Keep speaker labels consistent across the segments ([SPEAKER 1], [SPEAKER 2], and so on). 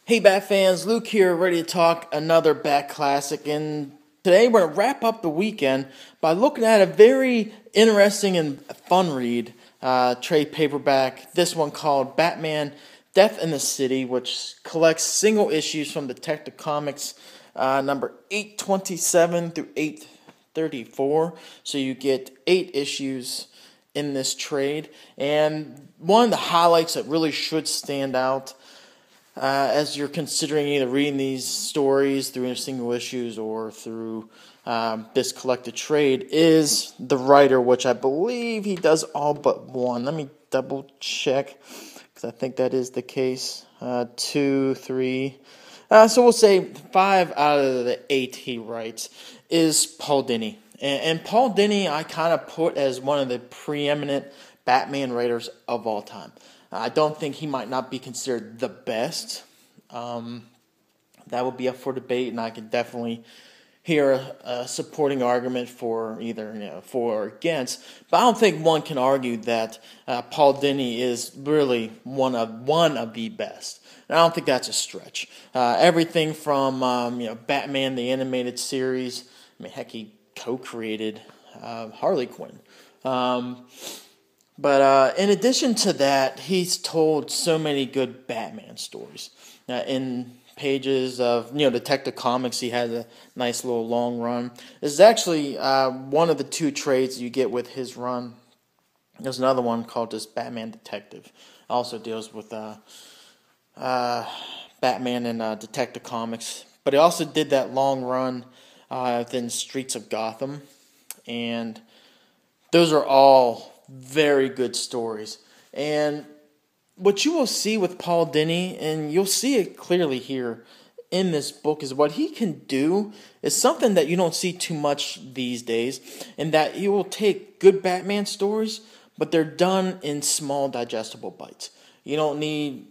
[SPEAKER 1] Hey Bat fans, Luke here, ready to talk another Bat classic, and today we're going to wrap up the weekend by looking at a very interesting and fun read, trade paperback, this one called Batman Death in the City, which collects single issues from Detective Comics number 827 through 834, so you get 8 issues in this trade, and one of the highlights that really should stand out as you're considering either reading these stories through single issues or through this collected trade is the writer, which I believe he does all but one. Let me double check because I think that is the case. 2, 3. So we'll say 5 out of the 8 he writes is Paul Dini. And Paul Dini I kind of put as one of the preeminent Batman writers of all time. I don't think he might not be considered the best. That would be up for debate, and I could definitely hear a supporting argument for either for or against. But I don't think one can argue that Paul Dini is really one of the best. And I don't think that's a stretch. Everything from Batman the animated series. I mean, heck, he co-created Harley Quinn. But in addition to that, he's told so many good Batman stories. In pages of Detective Comics, he has a nice little long run. This is actually one of the 2 trades you get with his run. There's another one called just Batman Detective. Also deals with Batman and Detective Comics. But he also did that long run within Streets of Gotham. And those are all very good stories. And what you will see with Paul Dini, and you'll see it clearly here in this book, is what he can do is something that you don't see too much these days, in that he will take good Batman stories, but they're done in small digestible bites. You don't need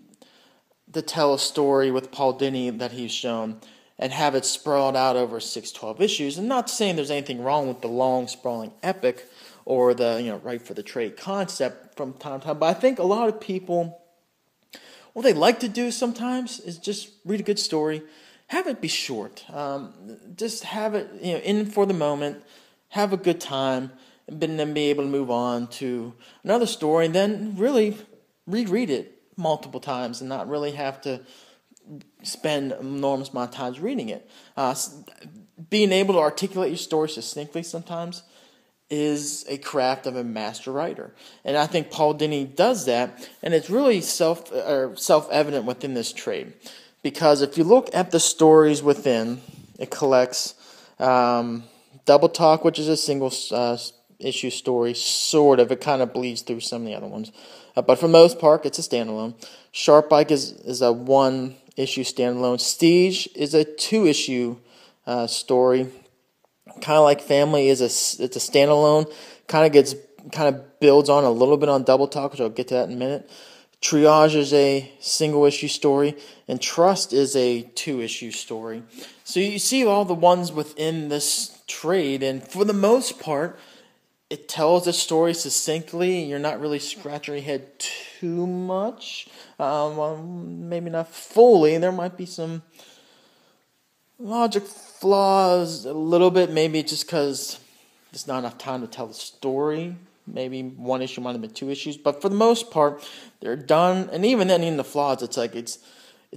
[SPEAKER 1] to tell a story with Paul Dini that he's shown and have it sprawled out over 6-12 issues. And not saying there's anything wrong with the long sprawling epic or the right for the trade concept from time to time. But I think a lot of people, what they like to do sometimes is just read a good story, have it be short. Just have it in for the moment, have a good time, and then be able to move on to another story, and then really reread it multiple times and not really have to spend an enormous amount of time reading it. Being able to articulate your story succinctly sometimes is a craft of a master writer, and I think Paul Dini does that, and it's really self-evident within this trade, because if you look at the stories within, it collects Double Talk, which is a single issue story, sort of. It kind of bleeds through some of the other ones, but for the most part, it's a standalone. Sharp Bike is a 1-issue standalone. Siege is a 2-issue story. Kind of like Family it's a standalone. Kind of builds on a little bit on Double Talk, which I'll get to that in a minute. Triage is a single issue story, and Trust is a 2-issue story. So you see all the ones within this trade, and for the most part, it tells the story succinctly. You're not really scratching your head too much. Maybe not fully. There might be some logic flaws a little bit, maybe just because there's not enough time to tell the story. Maybe 1 issue might have been 2 issues, but for the most part, they're done. And even then, in the flaws, it's like it's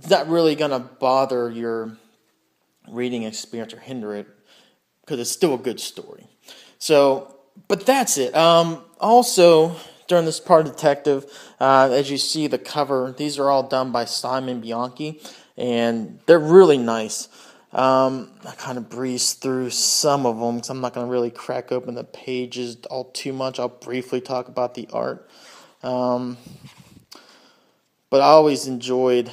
[SPEAKER 1] not really gonna bother your reading experience or hinder it, because it's still a good story. So, but that's it. Also, during this part of Detective, as you see the cover, these are all done by Simon Bianchi, and they're really nice. I kind of breeze through some of them because I'm not going to really crack open the pages all too much. I'll briefly talk about the art. But I always enjoyed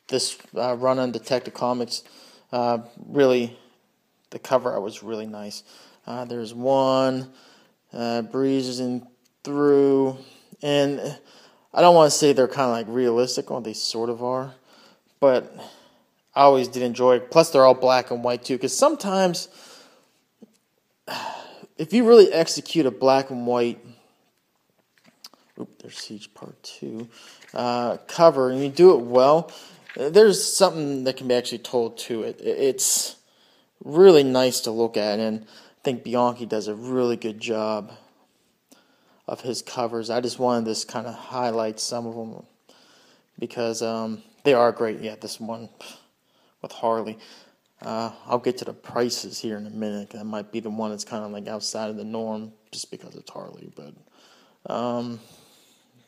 [SPEAKER 1] this run on Detective Comics. Really, the cover art was really nice. There's one, breezing through, and I don't want to say they're kind of like realistic, or they sort of are, but I always did enjoy it. Plus, they're all black and white, too, because sometimes if you really execute a black and white, there's Siege Part 2, cover, and you do it well, there's something that can be actually told to it. It's really nice to look at, and I think Bianchi does a really good job of his covers. I just wanted to kind of highlight some of them because they are great. Yeah, this one with Harley. I'll get to the prices here in a minute. That might be the one that's kind of like outside of the norm just because it's Harley. But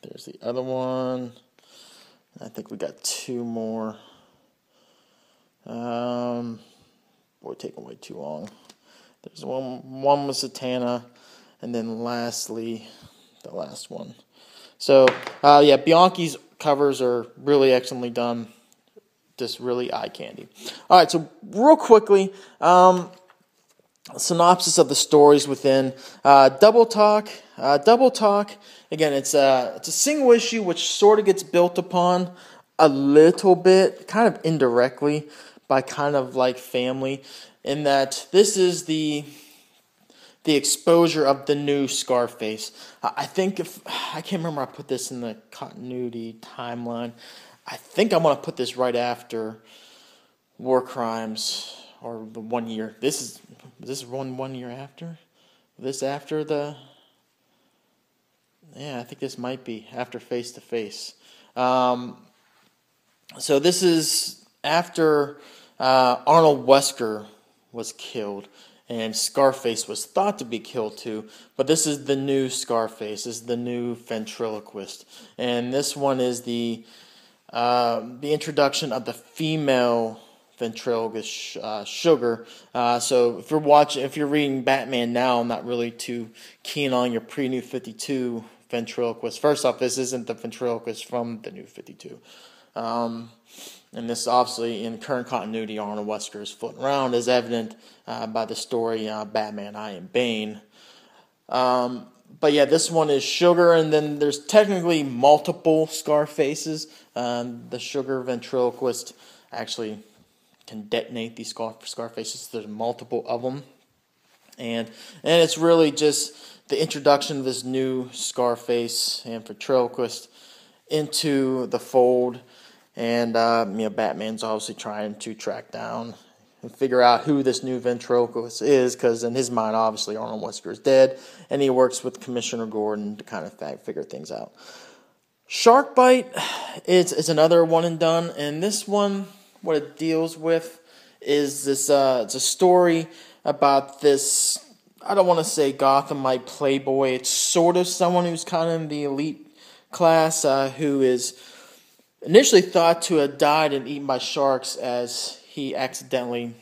[SPEAKER 1] there's the other one. I think we got two more. Boy, taking way too long. There's one with Satana, and then lastly, the last one. So, yeah, Bianchi's covers are really excellently done. Just really eye candy. All right, so real quickly, synopsis of the stories within Double Talk. Double Talk, again, it's a single issue which sort of gets built upon a little bit, kind of indirectly, by kind of like family, in that this is the exposure of the new Scarface. I think I can't remember, I put this in the continuity timeline. I think I'm going to put this right after War Crimes, or the 1 year. Is this one year after? This after the... Yeah, I think this might be after Face to Face. So this is after Arnold Wesker was killed, and Scarface was thought to be killed too, but this is the new Scarface. This is the new ventriloquist, and this one is the introduction of the female ventriloquist, Sugar. So if you're reading Batman now, I'm not really too keen on your pre-New 52 ventriloquist. First off, this isn't the ventriloquist from the New 52. And this, obviously, in current continuity, Arnold Wesker is floating around, as evident by the story Batman, I Am Bane. But yeah, this one is Sugar, and then there's technically multiple Scarfaces. The Sugar ventriloquist actually can detonate these Scarfaces. There's multiple of them. And it's really just the introduction of this new Scarface and ventriloquist into the fold. And Batman's obviously trying to track down and figure out who this new ventriloquist is, because in his mind, obviously, Arnold Wesker is dead, and he works with Commissioner Gordon to kind of figure things out. Shark Bite is another one and done, and this one, what it deals with is this, it's a story about this, I don't want to say Gothamite playboy, it's sort of someone who's kind of in the elite class, who is initially thought to have died and eaten by sharks as he accidentally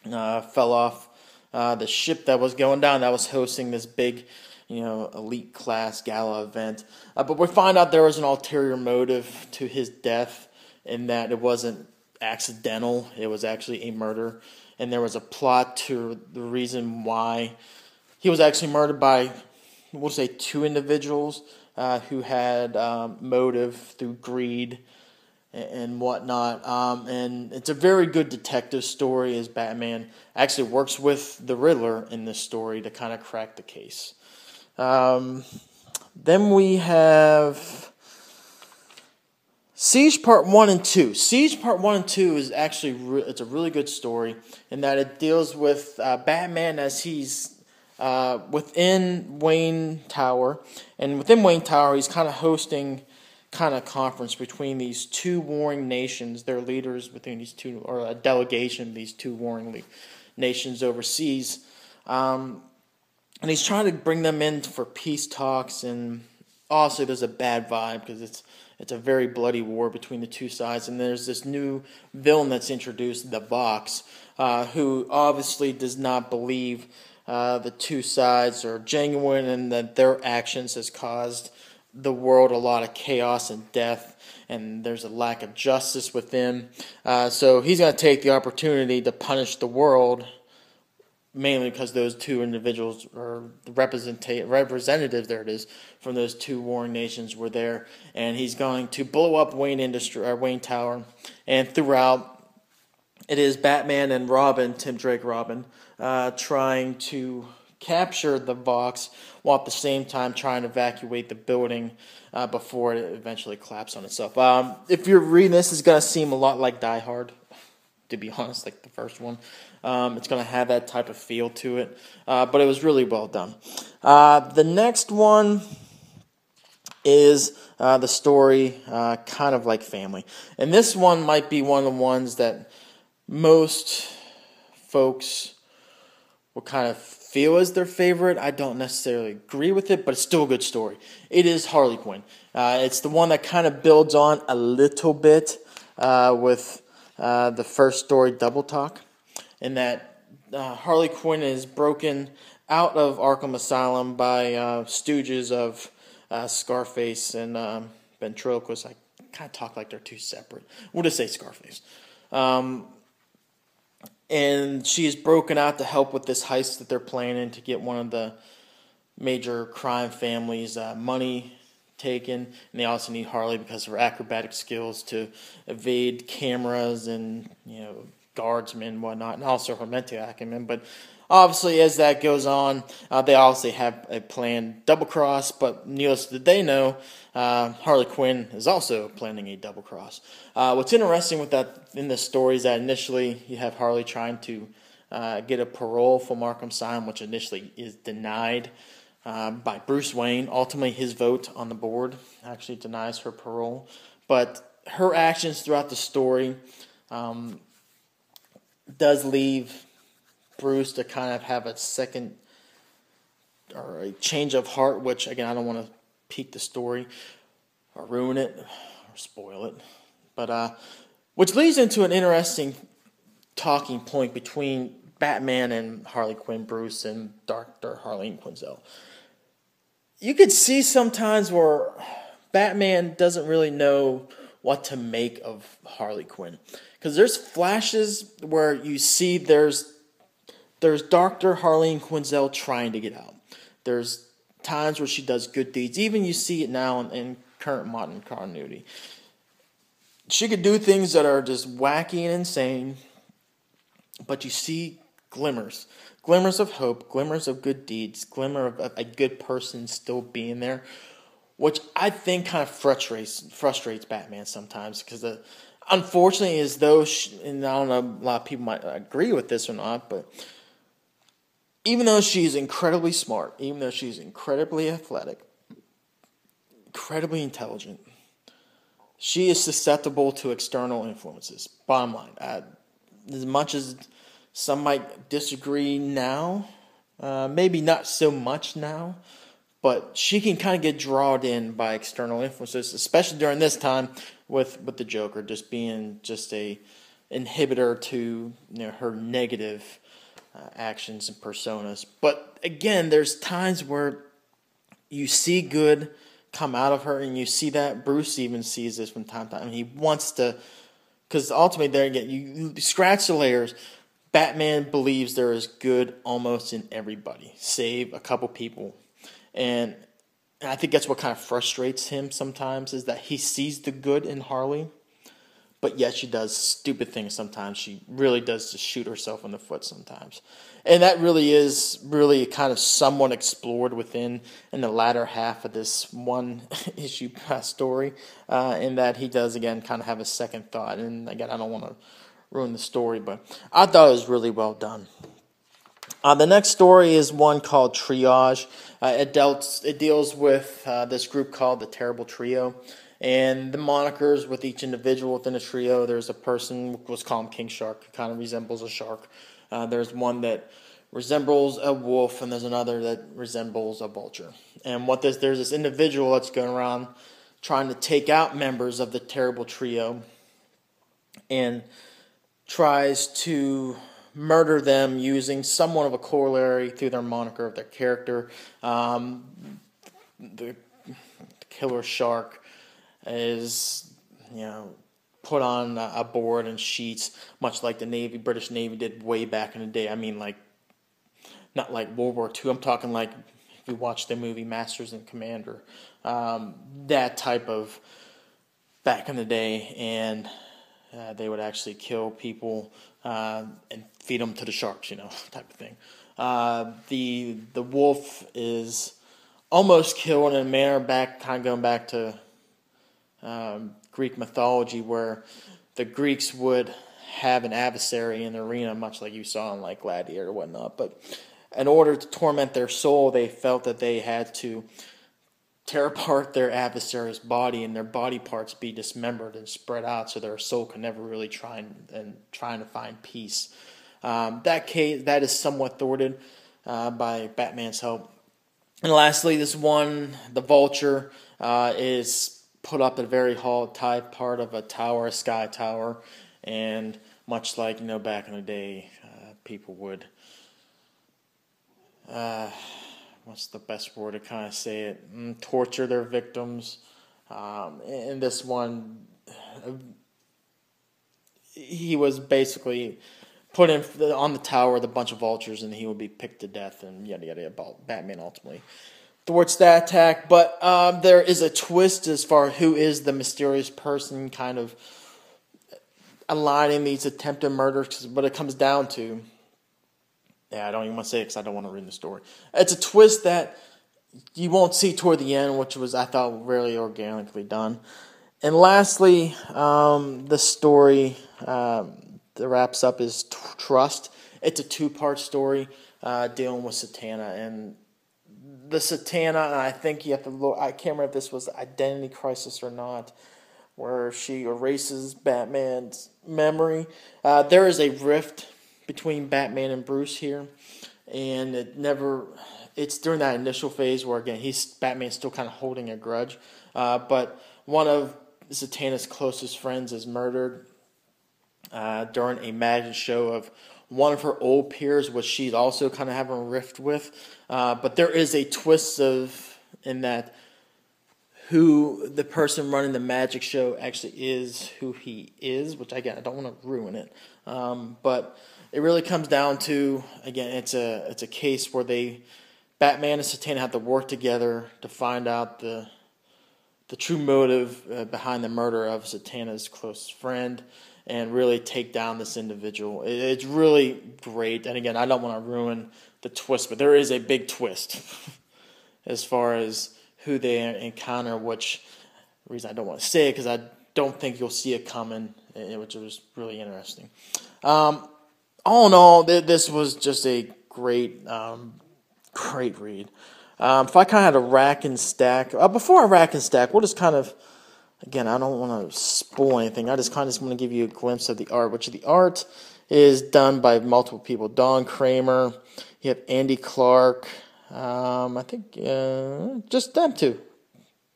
[SPEAKER 1] fell off the ship that was going down, that was hosting this big, elite class gala event. But we find out there was an ulterior motive to his death, in that it wasn't accidental, it was actually a murder. And there was a plot to the reason why he was actually murdered by, we'll say, two individuals who had motive through greed and whatnot. And it's a very good detective story, as Batman actually works with the Riddler in this story to kind of crack the case. Then we have Siege Part 1 and 2. Siege Part 1 and 2 is actually it's a really good story in that it deals with Batman as he's within Wayne Tower, and within Wayne Tower he's kind of hosting kind of conference between these two warring nations, their leaders between these two, or a delegation of these two warring nations overseas, and he's trying to bring them in for peace talks. And also there's a bad vibe because it's a very bloody war between the two sides, and there's this new villain that's introduced, the Box, who obviously does not believe the two sides are genuine, and that their actions has caused the world a lot of chaos and death, and there's a lack of justice within. So he's going to take the opportunity to punish the world, mainly because those two individuals, or the representatives, there it is, from those two warring nations were there, and he's going to blow up Wayne Tower, and throughout it is Batman and Robin, Tim Drake Robin, trying to capture the Vox while at the same time trying to evacuate the building before it eventually collapsed on itself. If you're reading this, it's going to seem a lot like Die Hard, to be honest, like the first one. It's going to have that type of feel to it, but it was really well done. The next one is the story Kind of Like Family. And this one might be one of the ones that most folks will kind of feel as their favorite. I don't necessarily agree with it, but it's still a good story. It is Harley Quinn. It's the one that kind of builds on a little bit with the first story, Double Talk, in that Harley Quinn is broken out of Arkham Asylum by stooges of Scarface and Ventriloquist. I kind of talk like they're two separate. We'll just say Scarface. And she is broken out to help with this heist that they're planning to get one of the major crime families' money taken. And they also need Harley because of her acrobatic skills to evade cameras and, guardsmen and whatnot, and also her mental acumen. But obviously, as that goes on, they obviously have a planned double cross. But needless that they know, Harley Quinn is also planning a double cross. What's interesting with that in this story is that initially you have Harley trying to get a parole from Arkham Asylum, which initially is denied by Bruce Wayne. Ultimately, his vote on the board actually denies her parole. But her actions throughout the story does leave Bruce to kind of have a second or a change of heart, which, again, I don't want to peak the story or ruin it or spoil it. But which leads into an interesting talking point between Batman and Harley Quinn, Bruce, and Dr. Harleen Quinzel. You could see sometimes where Batman doesn't really know what to make of Harley Quinn. Because there's flashes where you see there's Dr. Harleen Quinzel trying to get out. There's times where she does good deeds. Even you see it now in current modern continuity. She could do things that are just wacky and insane, but you see glimmers. Glimmers of hope, glimmers of good deeds, glimmer of a good person still being there, which I think kind of frustrates Batman sometimes, because unfortunately, as though, and I don't know, a lot of people might agree with this or not, but even though she's incredibly smart, even though she's incredibly athletic, incredibly intelligent, she is susceptible to external influences. Bottom line, as much as some might disagree now, maybe not so much now, but she can kind of get drawn in by external influences, especially during this time with the Joker just being just a inhibitor to her negative actions and personas. But again, there's times where you see good come out of her, and you see that Bruce even sees this from time to time. He wants to, because ultimately, there again, you scratch the layers. Batman believes there is good almost in everybody, save a couple people. And I think that's what kind of frustrates him sometimes, is that he sees the good in Harley, but yet she does stupid things sometimes. She really does just shoot herself in the foot sometimes. And that really is kind of somewhat explored in the latter half of this one issue story, in that he does, again, kind of have a second thought. And again, I don't want to ruin the story, but I thought it was really well done. The next story is one called Triage. It deals with this group called the Terrible Trio, and the monikers with each individual within the trio. There's a person, let's call him King Shark, who kind of resembles a shark. There's one that resembles a wolf, and there's another that resembles a vulture. And there's this individual that's going around trying to take out members of the Terrible Trio, and tries to murder them using somewhat of a corollary through their moniker of their character. The killer shark is, put on a board and sheets, much like the British Navy did way back in the day. I mean, not like World War II. I'm talking like if you watch the movie Masters and Commander, that type of back in the day, and they would actually kill people and feed them to the sharks, type of thing. The wolf is almost killed in a manner kind of going back to Greek mythology, where the Greeks would have an adversary in the arena, much like you saw in like Gladiator or whatnot. But in order to torment their soul, they felt that they had to tear apart their adversary's body and their body parts be dismembered and spread out, so their soul could never really trying to find peace. That is somewhat thwarted by Batman's help. And lastly, this one, the Vulture, is put up at a very high part of a tower, a sky tower, and much like back in the day, people would. What's the best word to kind of say it? Torture their victims. In this one, he was basically put on the tower with a bunch of vultures, and he would be picked to death, and yada yada yada. Batman ultimately thwarts that attack, but there is a twist as far as who is the mysterious person, kind of aligning these attempted murders. Because what it comes down to, I don't even want to say it because I don't want to ruin the story. It's a twist that you won't see toward the end, which was, I thought, really organically done. And lastly, the story that wraps up is Trust. It's a two-part story dealing with Satana. And the Satana, and I think you have to look, I can't remember if this was Identity Crisis or not, where she erases Batman's memory. There is a rift between Batman and Bruce here, and it's during that initial phase where, again, Batman's still kind of holding a grudge, but one of Satana's closest friends is murdered during a magic show of one of her old peers, which she's also kind of having a rift with, but there is a twist in that who the person running the magic show actually is, who he is, which, again, I don't want to ruin it, but it really comes down to, again, it's a case where Batman and Satana have to work together to find out the true motive behind the murder of Satana's close friend and really take down this individual. It's really great. And again, I don't want to ruin the twist, but there is a big twist as far as who they encounter, which reason I don't want to say it because I don't think you'll see it coming, which was really interesting. All in all, this was just a great read. If I kind of had to rack and stack, before I rack and stack, we'll just kind of, again, I don't want to spoil anything. I just kind of want to give you a glimpse of the art, which the art is done by multiple people. Don Kramer, you have Andy Clark, I think just them two.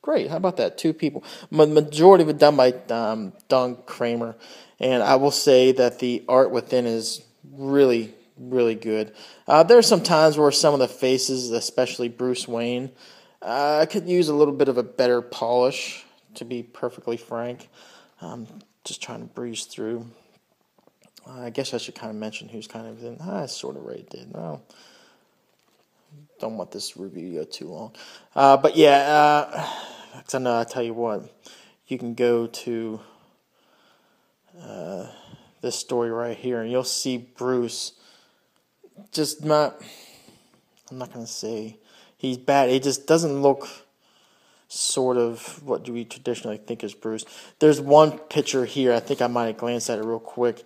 [SPEAKER 1] Great, how about that? Two people. Majority of it done by Don Kramer, and I will say that the art within is really, really good. There are some times where some of the faces, especially Bruce Wayne, could use a little bit of a better polish, to be perfectly frank. Just trying to breeze through. I guess I should kind of mention who's kind of in. I sort of already did. No, don't want this review to go too long. But yeah, because I know, I tell you what, you can go to this story right here, and you'll see Bruce just not, I'm not going to say he's bad. He just doesn't look sort of what do we traditionally think is Bruce. There's one picture here, I think I might have glanced at it real quick.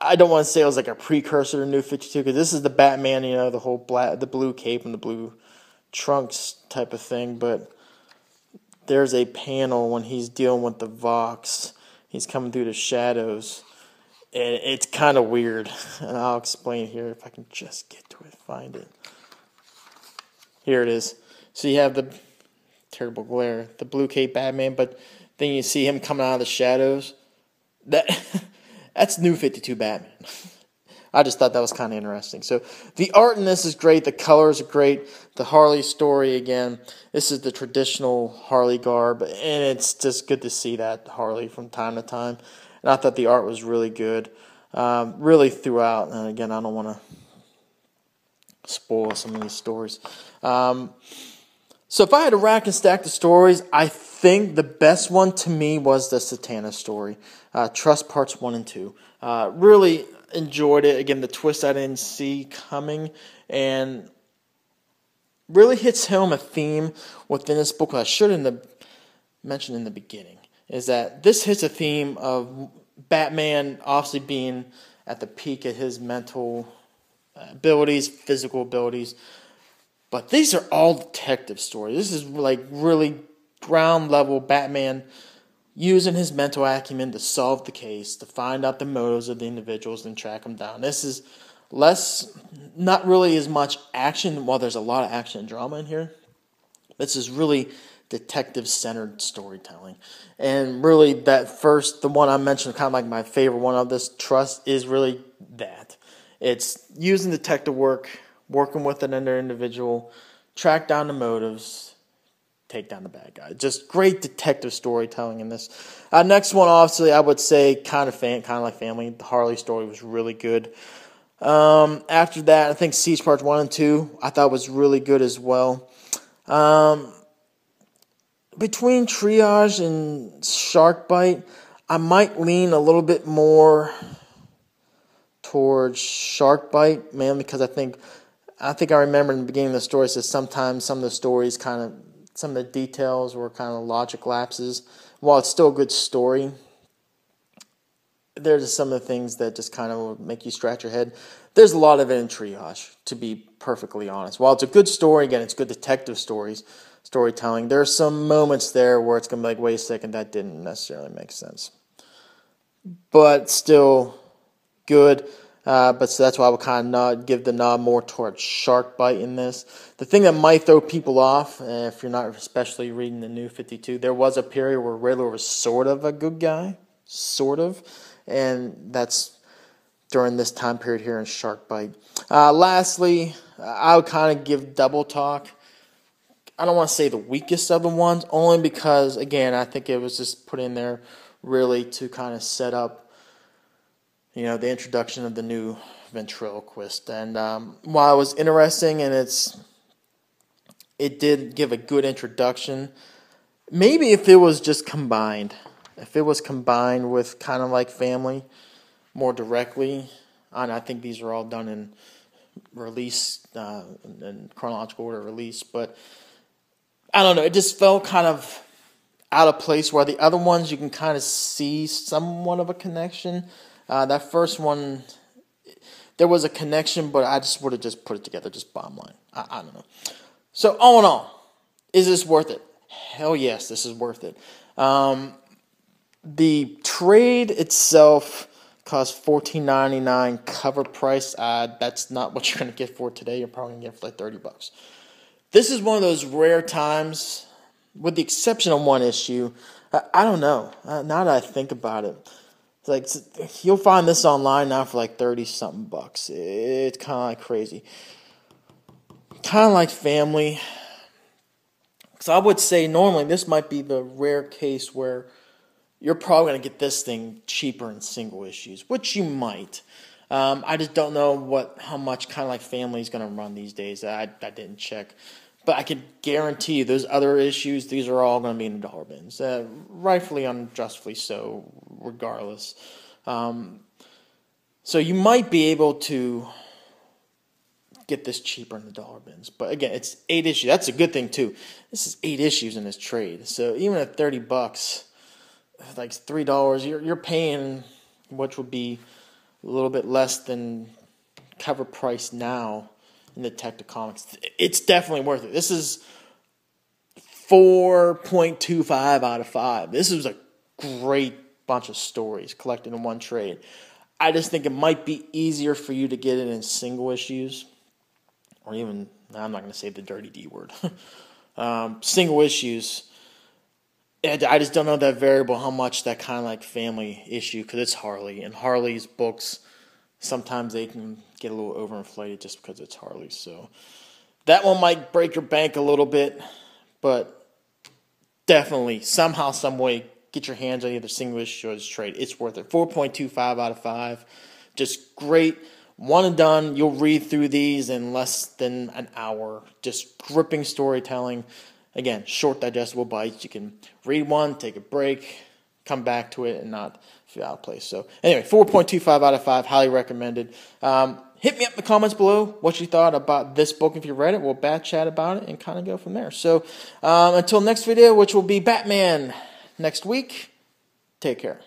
[SPEAKER 1] I don't want to say it was like a precursor to New 52, because this is the Batman, the whole the blue cape and the blue trunks type of thing, but there's a panel when he's dealing with the Vox. He's coming through the shadows, and it's kind of weird, and I'll explain here if I can just get to it, find it. Here it is. So you have the terrible glare, the blue cape Batman, but then you see him coming out of the shadows. That's New 52 Batman. I just thought that was kind of interesting. So the art in this is great. The colors are great. The Harley story, again, this is the traditional Harley garb, and it's just good to see that Harley from time to time. And I thought the art was really good, really throughout. And again, I don't want to spoil some of these stories. So if I had to rack and stack the stories, I think the best one to me was the Satana story. Trust Parts 1 and 2. Really enjoyed it. Again, the twist I didn't see coming, and really hits home a theme within this book I should have mentioned in the beginning, is that this hits a theme of Batman obviously being at the peak of his mental abilities, physical abilities. But these are all detective stories. This is like really ground level Batman using his mental acumen to solve the case, to find out the motives of the individuals and track them down. This is not really as much action. While there's a lot of action and drama in here, this is really detective-centered storytelling. And really the one I mentioned, kind of like my favorite one of this, Trust, is really that. It's using detective work, working with another individual, track down the motives, take down the bad guy. Just great detective storytelling in this. Next one, obviously, I would say kind of like Family. The Harley story was really good. After that, I think Siege Parts 1 and 2, I thought was really good as well. Between Triage and Shark Bite, I might lean a little bit more towards Shark Bite, mainly because I think I remember in the beginning of the story, it says sometimes some of the stories some of the details were kind of logic lapses. While it's still a good story, there's just some of the things that just kind of will make you scratch your head. There's a lot of it in Triage, to be perfectly honest. While it's a good story, again, it's good detective storytelling, there's some moments there where it's going to be like, wait a second, that didn't necessarily make sense. But still good. So that's why I would kind of give the nod more towards Shark Bite in this. The thing that might throw people off, if you're not especially reading the New 52, there was a period where Riddler was sort of a good guy. Sort of. And that's during this time period here in Shark Bite. Lastly, I would kind of give Double Talk. I don't want to say the weakest of the ones, only because, again, I think it was just put in there really to kind of set up the introduction of the new ventriloquist. And while it was interesting and it did give a good introduction, maybe if it was just combined, with kind of like Family more directly, and I think these are all done in release, in chronological order release, but I don't know, it just felt kind of out of place, where the other ones you can kind of see somewhat of a connection. That first one, there was a connection, but I just would have just put it together, just bottom line. I don't know. So all in all, is this worth it? Hell yes, this is worth it. The trade itself cost $14.99 cover price. That's not what you're going to get for today. You're probably going to get it for like $30. This is one of those rare times, with the exception of one issue. I don't know. Now that I think about it, like, you'll find this online now for like 30-something bucks. It's kind of like crazy. Kind of like Family. Because I would say normally this might be the rare case where you're probably going to get this thing cheaper in single issues, which you might. I just don't know how much kind of like Family is going to run these days. I didn't check. But I can guarantee you those other issues, these are all going to be in the dollar bins. Rightfully, unjustly so, regardless. So you might be able to get this cheaper in the dollar bins. But again, it's 8 issues. That's a good thing, too. This is 8 issues in this trade. So even at $30, like $3, you're paying, which would be a little bit less than cover price now in Detective Comics. It's definitely worth it. This is 4.25 out of 5. This is a great bunch of stories collected in one trade. I just think it might be easier for you to get it in single issues, or even, I'm not going to say the dirty D word, single issues. I just don't know that variable, how much that kind of like Family issue, because it's Harley, and Harley's books, sometimes they can get a little overinflated just because it's Harley. So that one might break your bank a little bit, but definitely, somehow, some way, get your hands on either single issue or this trade. It's worth it. 4.25 out of 5. Just great. One and done. You'll read through these in less than an hour. Just gripping storytelling. again, short, digestible bites. You can read one, take a break, come back to it, and not feel out of place. So anyway, 4.25 out of 5, highly recommended. Hit me up in the comments below what you thought about this book. If you read it, we'll bat chat about it and kind of go from there. So until next video, which will be Batman next week, take care.